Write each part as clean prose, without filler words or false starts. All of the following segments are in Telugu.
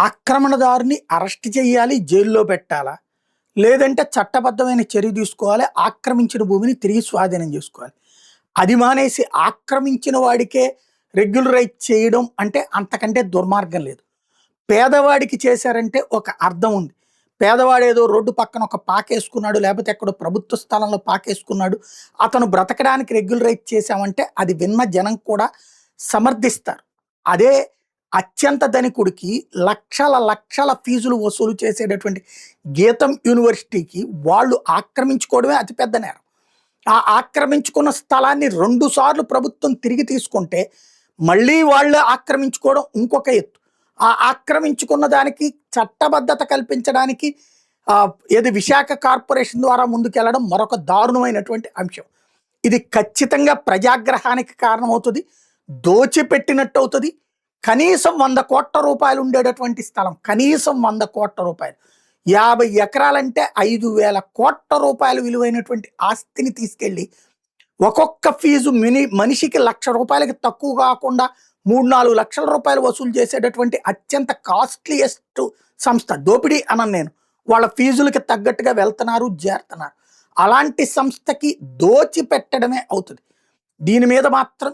ఆక్రమణదారుని అరెస్ట్ చేయాలి, జైల్లో పెట్టాలా? లేదంటే చట్టబద్ధమైన చర్య తీసుకోవాలి, ఆక్రమించిన భూమిని తిరిగి స్వాధీనం చేసుకోవాలి. అది మానేసి ఆక్రమించిన వాడికే రెగ్యులరైజ్ చేయడం అంటే అంతకంటే దుర్మార్గం లేదు. పేదవాడికి చేశారంటే ఒక అర్థం ఉంది. పేదవాడు ఏదో రోడ్డు పక్కన ఒక పాకేసుకున్నాడు, లేకపోతే ఎక్కడో ప్రభుత్వ స్థలంలో పాకేసుకున్నాడు, అతను బ్రతకడానికి రెగ్యులరైజ్ చేశామంటే అది విన్న జనం కూడా సమర్థిస్తారు. అదే అత్యంత ధనికుడికి లక్షల లక్షల ఫీజులు వసూలు చేసేటటువంటి గీతం యూనివర్సిటీకి వాళ్ళు ఆక్రమించుకోవడమే అతిపెద్ద నేరం. ఆ ఆక్రమించుకున్న స్థలాన్ని 2 సార్లు ప్రభుత్వం తిరిగి తీసుకుంటే మళ్ళీ వాళ్ళు ఆక్రమించుకోవడం ఇంకొక ఎత్తు. ఆ ఆక్రమించుకున్న దానికి చట్టబద్ధత కల్పించడానికి ఏది విశాఖ కార్పొరేషన్ ద్వారా ముందుకెళ్లడం మరొక దారుణమైనటువంటి అంశం. ఇది ఖచ్చితంగా ప్రజాగ్రహానికి కారణమవుతుంది, దోచిపెట్టినట్టు అవుతుంది. కనీసం 100 కోట్ల రూపాయలు ఉండేటటువంటి స్థలం, కనీసం 100 కోట్ల రూపాయలు, 50 ఎకరాలంటే 5,000 కోట్ల రూపాయలు విలువైనటువంటి ఆస్తిని తీసుకెళ్ళి ఒక్కొక్క ఫీజు మనిషికి ₹1,00,000 తక్కువ కాకుండా 3-4 లక్షల రూపాయలు వసూలు చేసేటటువంటి అత్యంత కాస్ట్లీయెస్ట్ సంస్థ. దోపిడీ అనను నేను, వాళ్ళ ఫీజులకి తగ్గట్టుగా వెళ్తున్నారు, చేరుతున్నారు. అలాంటి సంస్థకి దోచి పెట్టడమే అవుతుంది. దీని మీద మాత్రం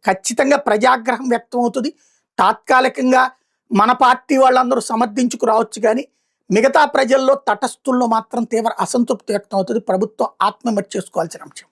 ఖచ్చితంగా ప్రజాగ్రహం వ్యక్తం అవుతుంది. తాత్కాలికంగా మన పార్టీ వాళ్ళందరూ సమర్థించుకు రావచ్చు, కానీ మిగతా ప్రజల్లో తటస్థుల్లో మాత్రం తీవ్ర అసంతృప్తి వ్యక్తం అవుతుంది. ప్రభుత్వం ఆత్మహత్య చేసుకోవాల్సిన అంశం.